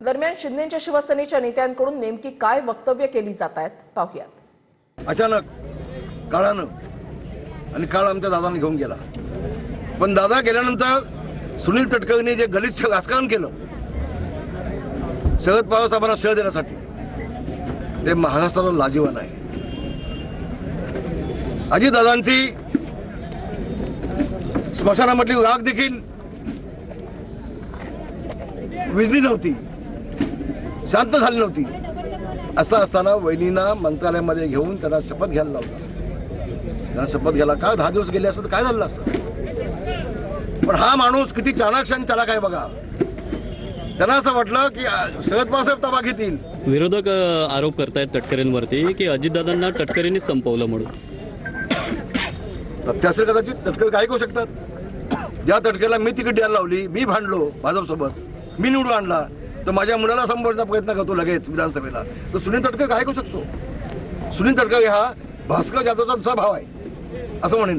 दरम्यान शिंदेच्या शिवसेनेच्या नेत्यांकडून नेमकी काय वक्तव्य केली जात आहेत पाहूयात। अचानक काळानं आणि काळ आमच्या दादाने घेऊन गेला, पण दादा गेल्यानंतर सुनील तटकरेंनी जे गलिच्छ राजकारण केलं शरद पवार साहेबांना श्रेय देण्यासाठी, ते महाराष्ट्राला लाजिरवाणं आहे। अजितदादांची स्मशानामधली राग देखील विजली नव्हती, शांत झाली नव्हती। असं असताना वहिनींना मंत्रालयामध्ये घेऊन त्यांना शपथ घ्यायला लावला। त्यांना शपथ घ्यायला का 10 दिवस गेले असतं तर काय झालं असतं। पण हा माणूस किती चाणाक्ष आणि चालाक आहे बघा। त्यांना असं वाटलं की शरद पवार साहेब ताबा घेतील। विरोधक आरोप करतायत तटकरेंवरती की अजितदादांना तटकरेंनी संपवलं म्हणून। तथ्य असेल कदाचित, तटकरे काय करू शकतात। ज्या तटकरेला मी तिकीट द्यायला लावली, मी भांडलो भाजपसोबत, मी निवडून आणला, तर माझ्या मुलाला संपवण्याचा प्रयत्न करतो लगेच विधानसभेला, तर सुनील तटकरे काय करू शकतो। सुनील तटकरे हा भास्कर जाधवचा दुसरा भाव आहे असं म्हणेन।